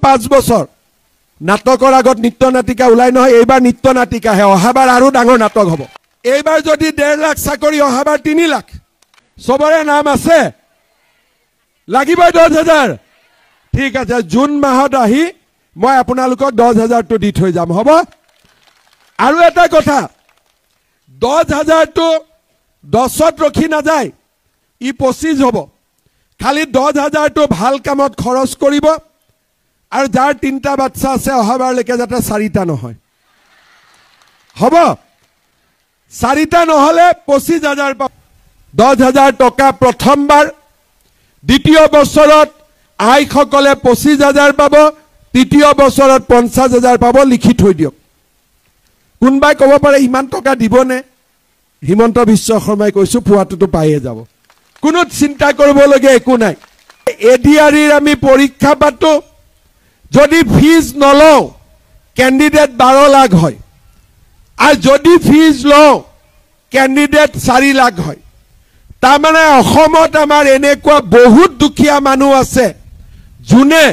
5 বছৰ নাটকৰ আগত নৃত্য নাটিকা ওলাই নহয় এইবাৰ নৃত্য নাটিকাহে অহাবাৰ আৰু ডাঙৰ নাটক হ'ব এইবাৰ যদি 1.5 লাখ চাকৰি অহাবাৰ 3 লাখ সবৰে নাম আছে লাগিব 10,000 ঠিক আছে জুন মাহত আহি মই আপোনালোকক 10,000 টো দি থৈ যাম হ'ব আৰু এটা কথা 10,000 টো 10ত ৰখি নাযায় ই 25 হ'ব খালি 10,000 টো ভাল কামত খৰচ কৰিব আৰু যাৰ 3টা বাচ্চা আছে অহাবাৰলৈকে যাতে 4টা নহয় হ'ব 4টা নহলে 25,000 পাব 10,000 টকা প্ৰথমবাৰ দ্বিতীয় বছৰত আইসকলে 25,000 পাব তৃতীয় বছৰত 50,000 পাব লিখি থৈ দিয়ক কোনবাই ক'ব পাৰে ইমান টকা দিবনে হিমন্ত বিশ্ব শৰ্মাই কৈছো পুৱাটোতো পাইয়ে যাব কোনো চিন্তা কৰিবলগীয়া একো নাই এডিআৰিৰ আমি পৰীক্ষা পাতো যদি ফিজ নলও ক্যান্ডিডেট 12 লাখ হয় আৰ যদি ফিজ লও ক্যান্ডিডেট 4 লাখ হয় তাৰ মানে অসমত আমাৰ এনেকুৱা বহুত দুখীয়া মানুহ আছে যোনে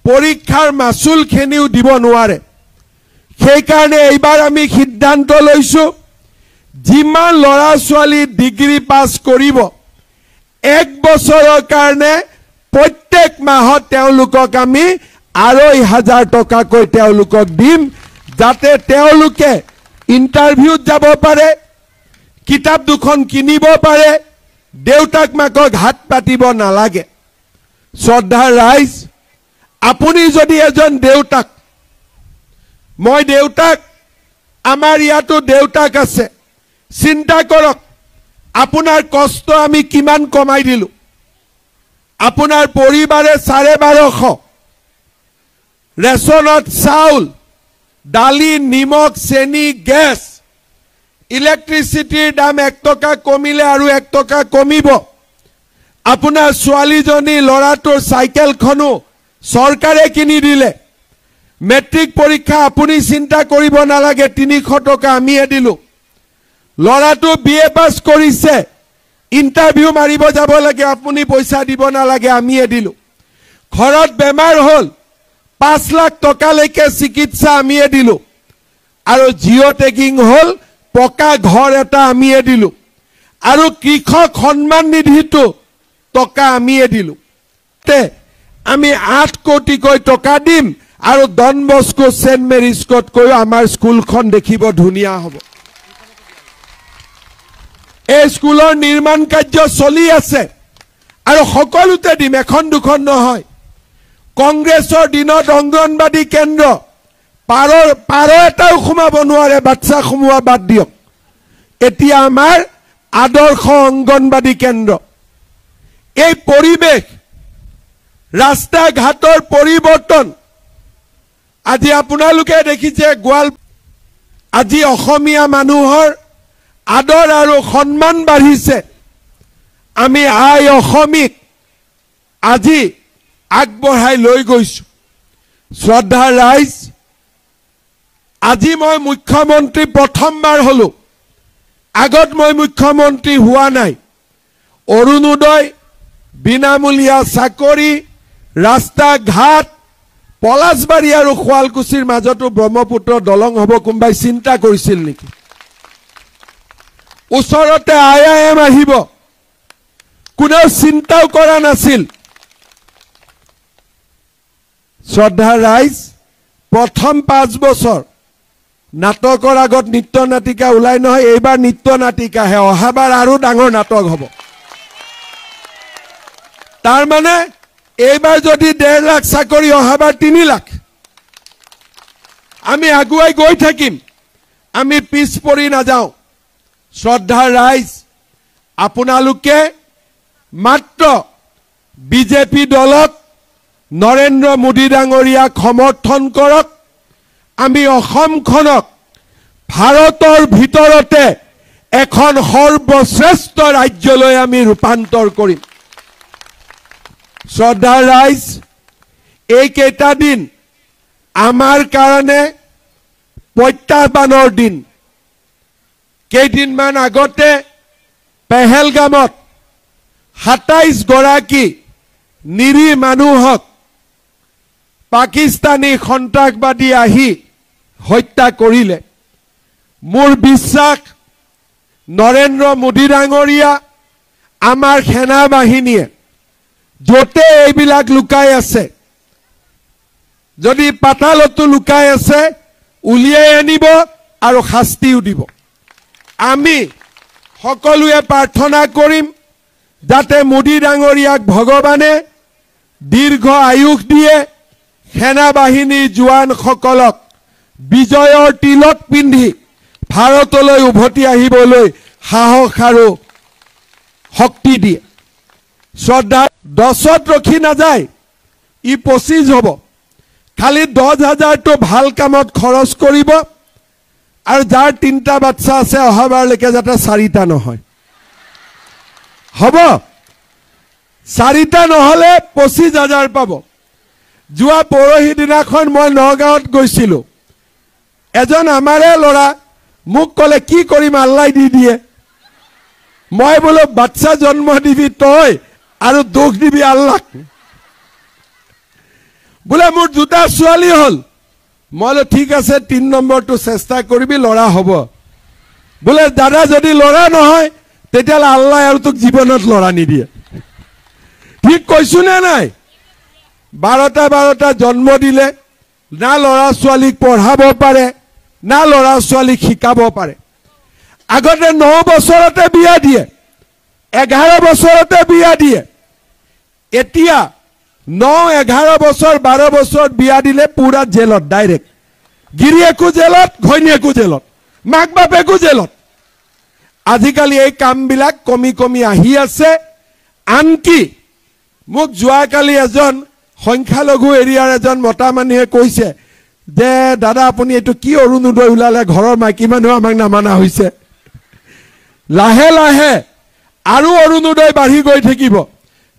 পৰীক্ষাৰ মাসুল খেনিও দিব নোৱাৰে সেই কাৰণে এইবাৰ আমি সিদ্ধান্ত লৈছো যিমান লৰা ছোৱালী ডিগ্ৰী পাস কৰিব 1 বছৰৰ কাৰণে প্ৰত্যেক মাহত তেওঁলোকক আমি 2,500 টকাকৈ তেওঁলোকক দিম যাতে তেওঁলোকে ইন্টাৰভিউত যাব পাৰে কিতাপ দুখন কিনিব পাৰে দেউতাক মাকক হাত পাতিব নালাগে শ্ৰদ্ধা ৰাইজ আপুনি যদি এজন দেউতাক মই দেউতাক আমাৰ ইয়াতো দেউতাক আছে চিন্তা কৰক আপোনাৰ কষ্ট আমি কিমান কমাই দিলো আপোনাৰ পৰিবাৰে 1250 ৰেশনত চাউল দালি নিমখ চেনি গ্যাস ইলেক্ট্ৰিচিটিৰ দাম 1 টকা কমিলে আৰু 1 টকা কমিব আপোনাৰ ছোৱালীজনী লৰাটোৰ চাইকেলখনো চৰকাৰে কিনি দিলে মেট্ৰিক পৰীক্ষা আপুনি চিন্তা কৰিব নালাগে 300 টকা আমিয়ে দিলো লৰাটো বিএ পাস কৰিছে ইন্টাৰভিউ মাৰিব যাব লাগে আপুনি পইচা দিব নালাগে আমিয়ে দিলো ঘৰত বেমাৰ হল 5 লাখ টকা লৈকে চিকিৎসা আমিয়ে দিলো আৰু জিও টেকিং হল পকা ঘৰ এটা আমিয়ে দিলো আৰু কৃষক সন্মান নিধিটো টকা আমিয়ে দিলো তে আমি 8 কোটিকৈ টকা দিম আৰু ডন বস্কো সেন্ট মেৰি স্কট কৈ আমাৰ স্কুলখন দেখিব ধুনিয়া হ'ব এই স্কুলৰ নিৰ্মাণ কাৰ্য চলি আছে আৰু সকলোতে দিম এখন দুখন নহয় কংগ্ৰেছৰ দিনত অংগনবাদী কেন্দ্ৰ পাৰ এটাও খুমাব নোৱাৰে বাচ্চা খুমুৱা বাদ দিয়ক এতিয়া আমাৰ আদৰ্শ অংগনবাদী কেন্দ্ৰ এই পৰিবেশ ৰাস্তা ঘাটৰ পৰিৱৰ্তন আজি আপোনালোকে দেখিছে গোৱাল আজি অসমীয়া মানুহৰ আদৰ আৰু সন্মান বাঢ়িছে আমি আই অসমিক আজি আগবঢ়াই লৈ গৈছো শ্ৰদ্ধা ৰাইজ আজি মই মুখ্যমন্ত্ৰী প্ৰথমবাৰ হলো আগত মই মুখ্যমন্ত্ৰী হোৱা নাই অৰুণোদয় বিনামূলীয়া চাকৰি ৰাস্তা ঘাট পলাশবাৰী আৰু শুৱালকুছিৰ মাজতো ব্ৰহ্মপুত্ৰ দলং হ'ব কোনবাই চিন্তা কৰিছিল নেকি ওচৰতে IIM আহিব কোনেও চিন্তাও কৰা নাছিল শ্ৰদ্ধা ৰাইজ প্ৰথম 5 বছৰ নাটকৰ আগত নৃত্য নাটিকা ওলাই নহয় এইবাৰ নৃত্য নাটিকাহে অহাবাৰ আৰু ডাঙৰ নাটক হ'ব তাৰ মানে এইবাৰ যদি 1.5 লাখ চাকৰি অহাবাৰ 3 লাখ আমি আগুৱাই গৈ থাকিম আমি পিছ পৰি নাযাওঁ শ্ৰদ্ধা ৰাইজ আপোনালোকে মাত্ৰ বিজেপি দলক নৰেন্দ্ৰ মোদী ডাঙৰীয়াক সমৰ্থন কৰক আমি অসমখনক ভাৰতৰ ভিতৰতে এখন সৰ্বশ্ৰেষ্ঠ ৰাজ্যলৈ আমি ৰূপান্তৰ কৰিম শ্ৰদ্ধা ৰাইজ এই কেইটা দিন আমাৰ কাৰণে প্ৰত্যাহ্বানৰ দিন কেইদিনমান আগতে পেহেলগামত 27 গৰাকী নিৰী মানুহক পাকিস্তানী সন্ত্ৰাসবাদী আহি হত্যা কৰিলে মোৰ বিশ্বাস নৰেন্দ্ৰ মোদী ডাঙৰীয়া আমাৰ সেনা বাহিনীয়ে যতে এইবিলাক লুকাই আছে যদি পাতালতো লুকাই আছে উলিয়াই আনিব আৰু শাস্তিও দিব আমি সকলোৱে প্ৰাৰ্থনা কৰিম যাতে মোদী ডাঙৰীয়াক ভগৱানে দীৰ্ঘ আয়ুস দিয়ে সেনা বাহিনীৰ জোৱানসকলক বিজয়ৰ তিলক পিন্ধি ভাৰতলৈ উভতি আহিবলৈ সাহস আৰু শক্তি দিয়ে শ্ৰদ্ধা 10ত ৰখি নাযায় ই 25 হ'ব খালি 10,000 টো ভাল কামত খৰচ কৰিব আৰু যাৰ 3টা বাচ্চা আছে অহাবাৰলৈকে যাতে 4টা নহয় হ'ব 4টা নহলে 25,000 পাব যোৱা পৰহি দিনাখন মই নগাঁৱত গৈছিলো এজন আমাৰে লৰা মোক কলে কি কৰিম আল্লাহ দি দিয়ে মই বলো বাচ্চা জন্ম দিবি তই আৰু দুখ দিবি আল্লাহ বলে মোৰ দুটা ছোৱালী হল মই ঠিক আছে 3 নম্বৰটো চেষ্টা কৰিবি লৰা হ'ব বলে দাদা যদি লৰা নহয় তেতিয়ালে আল্লাহ আৰু তোক জীৱনত লৰা নিদিয়ে ঠিক কৈছো নে নাই 12টা জন্ম দিলে না লৰা ছোৱালীক পঢ়াব পাৰে না লৰা ছোৱালীক শিকাব পাৰে আগতে 9 বছৰতে বিয়া দিয়ে 11 বছৰতে বিয়া দিয়ে এতিয়া 9 11 বছৰ 12 বছৰ বিয়া দিলে পুৰা জেলত ডাইৰেক্ট গিৰিয়েকো জেলত ঘৈণীয়েকো জেলত মাক বাপেকো জেলত আজিকালি এই কামবিলাক কমি আহি আছে আনকি মোক যোৱাকালি এজন সংখ্যালঘু এৰিয়াৰ এজন মতা মানুহে কৈছে যে দাদা আপুনি এটো কি অৰুণোদয় উলালে ঘৰৰ মাইকী মানুহ আমাক নামানা হৈছে লাহে লাহে আৰু অৰুণোদয় বাঢ়ি গৈ থাকিব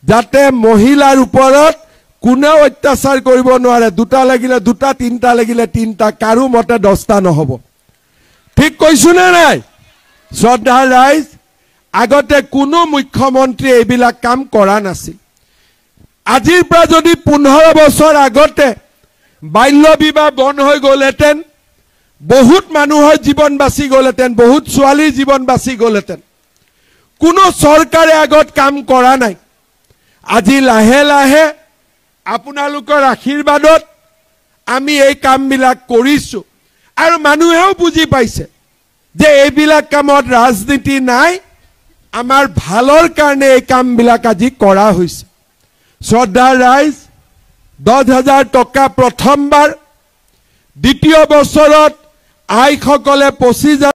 যাতে মহিলাৰ ওপৰত কোনেও অত্যাচাৰ কৰিব নোৱাৰে দুটা লাগিলে দুটা তিনটা লাগিলে তিনটা কাৰো মতে 10টা নহব ঠিক কৈছো নে নাই শ্ৰদ্ধা ৰাইজ আগতে কোনো মুখ্যমন্ত্ৰী এইবিলাক কাম কৰা নাছিল আজিৰ পৰা যদি 15 বছৰ আগতে বাল্য বিবাহ বন্ধ হৈ গলেতেন বহুত মানুহৰ জীৱন বাচি গলেতেন বহুত ছোৱালীৰ জীৱন বাচি গলেতেন কোনো চৰকাৰে আগত কাম কৰা নাই আজি লাহে লাহে আপোনালোকৰ আশীৰ্বাদত আমি এই কামবিলাক কৰিছো আৰু মানুহেও বুজি পাইছে যে এইবিলাক কামত ৰাজনীতি নাই আমাৰ ভালৰ কাৰণে এই কামবিলাক আজি কৰা হৈছে শ্ৰদ্ধা ৰাইজ 10,000 টকা প্ৰথমবাৰ দ্বিতীয় বছৰত আইসকলে 25,000